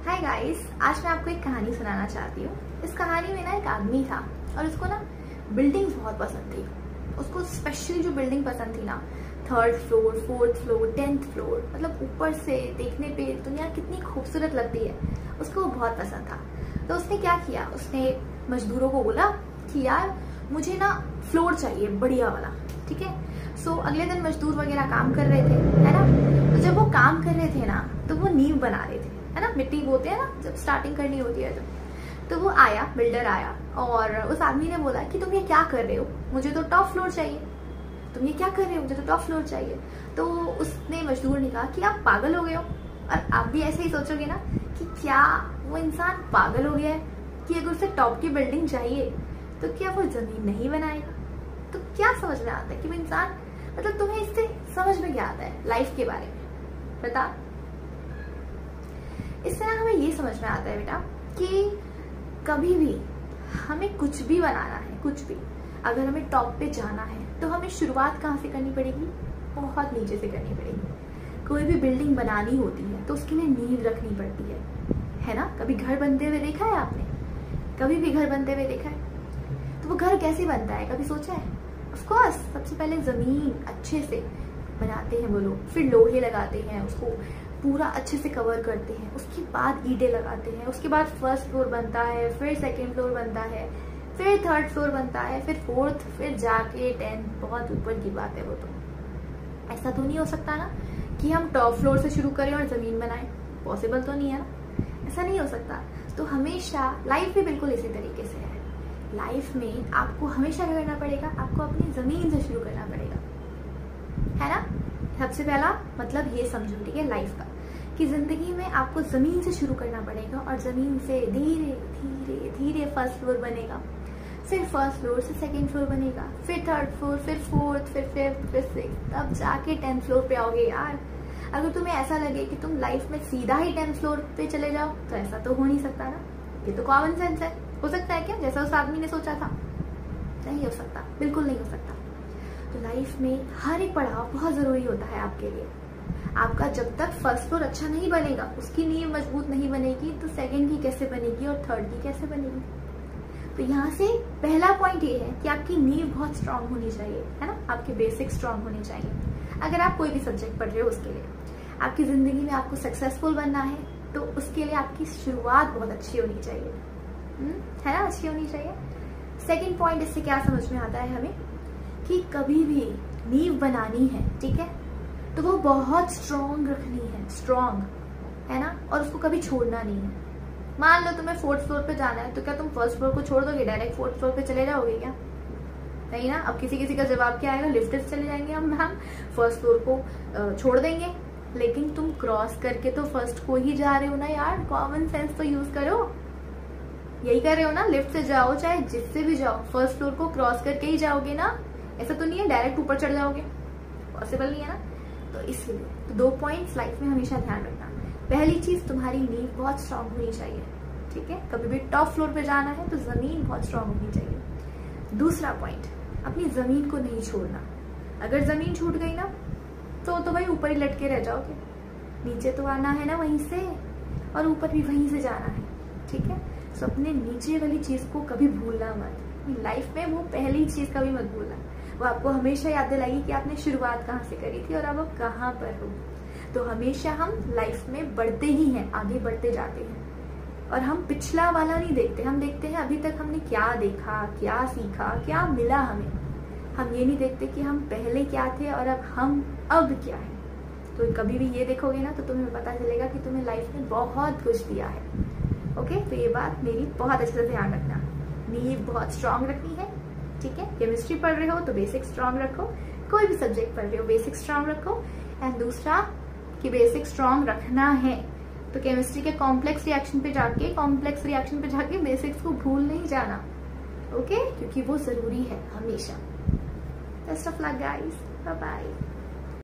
Hi guys, आज मैं आपको एक कहानी सुनाना चाहती हूँ। इस कहानी में ना एक आदमी था और उसको ना बिल्डिंग्स बहुत पसंद थी। उसको स्पेशली जो बिल्डिंग पसंद थी ना, 3rd floor, 4th floor, 10th floor, मतलब ऊपर से देखने पे दुनिया कितनी खूबसूरत लगती है, उसको वो बहुत पसंद था। तो उसने क्या किया, उसने मजदूरों को बोला कि यार मुझे ना फ्लोर चाहिए बढ़िया वाला, ठीक है। सो अगले दिन मजदूर वगैरह काम कर रहे थे, है ना। तो जब वो काम कर रहे थे ना, तो वो नींव बना रहे थे, है ना। मिट्टी बोते हैं ना जब स्टार्टिंग करनी होती है तो वो आया, बिल्डर आया और उस आदमी ने बोला कि तुम ये क्या कर रहे हो, मुझे तो टॉप फ्लोर चाहिए। तुम ये क्या कर रहे हो, मुझे तो टॉप फ्लोर चाहिए। तो उसने मजदूर ने कहा कि आप पागल हो गए हो। और आप भी ऐसे ही सोचोगे ना कि क्या वो इंसान पागल हो गया है कि अगर उसे टॉप की बिल्डिंग चाहिए तो क्या वो जमीन नहीं बनाएगा। तो क्या समझ में आता है कि वो इंसान, मतलब तुम्हें इससे समझ में क्या आता है लाइफ के बारे में, बता। इससे ना हमें ये समझ में आता है बेटा कि कभी भी हमें कुछ भी बनाना है, कुछ भी अगर हमें टॉप पे जाना है तो हमें शुरुआत कहाँ से करनी पड़ेगी, बहुत नीचे से करनी पड़ेगी। कोई भी बिल्डिंग बनानी होती है तो उसके लिए नींव रखनी पड़ती है ना। कभी घर बनते हुए देखा है आपने, कभी भी घर बनते हुए देखा है? तो वो घर कैसे बनता है, कभी सोचा है? ऑफ कोर्स सबसे पहले जमीन अच्छे से बनाते हैं वो लोग, फिर लोहे लगाते हैं, उसको पूरा अच्छे से कवर करते हैं, उसके बाद ईंटें लगाते हैं, उसके बाद 1st फ्लोर बनता है, फिर 2nd फ्लोर बनता है, फिर 3rd फ्लोर बनता है, फिर 4th, फिर जाके 10th। बहुत ऊपर की बात है वो। तो ऐसा तो नहीं हो सकता ना कि हम टॉप फ्लोर से शुरू करें और जमीन बनाएं, पॉसिबल तो नहीं है ना, ऐसा नहीं हो सकता। तो हमेशा लाइफ भी बिल्कुल इसी तरीके से है। लाइफ में आपको हमेशा क्या करना पड़ेगा, आपको अपनी जमीन से शुरू करना पड़ेगा, है ना। सबसे पहला मतलब ये समझो, ठीक है, लाइफ का, कि जिंदगी में आपको जमीन से शुरू करना पड़ेगा और जमीन से धीरे धीरे धीरे 1st फ्लोर बनेगा, फिर 1st फ्लोर से 2nd फ्लोर बनेगा, फिर 3rd फ्लोर, फिर 4th, फिर 5th, फिर 6th, तब जाके 10th फ्लोर पे आओगे। यार अगर तुम्हें ऐसा लगे कि तुम लाइफ में सीधा ही 10th फ्लोर पे चले जाओ तो ऐसा तो हो नहीं सकता ना। ये तो कॉमन सेंस है। हो सकता है क्या जैसा उस आदमी ने सोचा था? नहीं हो सकता, बिल्कुल नहीं हो सकता। तो लाइफ में हर एक पड़ाव बहुत जरूरी होता है आपके लिए। आपका जब तक 1st फ्लोर अच्छा नहीं बनेगा, उसकी नींव मजबूत नहीं बनेगी, तो 2nd की कैसे बनेगी और 3rd की कैसे बनेगी। तो यहाँ से पहला पॉइंट ये है कि आपकी नींव बहुत स्ट्रांग होनी चाहिए, है ना। आपके बेसिक स्ट्रांग होने चाहिए। अगर आप कोई भी सब्जेक्ट पढ़ रहे हो, उसके लिए आपकी जिंदगी में आपको सक्सेसफुल बनना है तो उसके लिए आपकी शुरुआत बहुत अच्छी होनी चाहिए, है ना, अच्छी होनी चाहिए। 2nd पॉइंट इससे क्या समझ में आता है हमें कि कभी भी नींव बनानी है, ठीक है, तो वो बहुत स्ट्रॉन्ग रखनी है, स्ट्रॉन्ग, है ना, और उसको कभी छोड़ना नहीं है। मान लो तुम्हें 4th फ्लोर पे जाना है तो क्या तुम 1st फ्लोर को छोड़ दोगे, डायरेक्ट 4th फ्लोर पे चले जाओगे क्या? नहीं ना। अब किसी किसी का जवाब क्या आएगा, लिफ्ट से चले जाएंगे हम 1st फ्लोर को छोड़ देंगे। लेकिन तुम क्रॉस करके तो 1st को ही जा रहे हो ना यार, कॉमन सेंस तो यूज करो। यही कर रहे हो ना, लिफ्ट से जाओ चाहे जिससे भी जाओ, 1st फ्लोर को क्रॉस करके ही जाओगे ना। ऐसा तो नहीं है डायरेक्ट ऊपर चढ़ जाओगे, पॉसिबल नहीं है ना। तो इसलिए तो 2 पॉइंट्स लाइफ में हमेशा ध्यान रखना। पहली चीज, तुम्हारी नींव बहुत स्ट्रांग होनी चाहिए, ठीक है। कभी भी टॉप फ्लोर पे जाना है तो जमीन बहुत स्ट्रांग होनी चाहिए। दूसरा पॉइंट, अपनी जमीन को नहीं छोड़ना। अगर जमीन छूट गई ना तो भाई ऊपर ही लटके रह जाओगे। नीचे तो आना है ना वहीं से, और ऊपर भी वहीं से जाना है, ठीक है। सो अपने नीचे वाली चीज को कभी भूलना मत। लाइफ में वो पहली चीज कभी मत भूलना, वो आपको हमेशा याद दिलाएगी कि आपने शुरुआत कहाँ से करी थी और अब आप कहाँ पर हो। तो हमेशा हम लाइफ में बढ़ते ही हैं, आगे बढ़ते जाते हैं, और हम पिछला वाला नहीं देखते। हम देखते हैं अभी तक हमने क्या देखा, क्या सीखा, क्या मिला हमें। हम ये नहीं देखते कि हम पहले क्या थे और अब क्या है। तो कभी भी ये देखोगे ना तो तुम्हें पता चलेगा कि तुम्हें लाइफ में बहुत कुछ दिया है। ओके, तो ये बात मेरी बहुत अच्छे से ध्यान रखना। नींव बहुत स्ट्रांग रखनी है, ठीक है। केमिस्ट्री पढ़ रहे हो तो बेसिक स्ट्रांग रखो, कोई भी सब्जेक्ट पढ़ रहे हो बेसिक स्ट्रांग रखो। एंड दूसरा कि बेसिक स्ट्रांग रखना है तो केमिस्ट्री के कॉम्प्लेक्स रिएक्शन पे जाके बेसिक्स को भूल नहीं जाना, ओके, क्योंकि वो जरूरी है हमेशा। Best of luck guys, bye bye.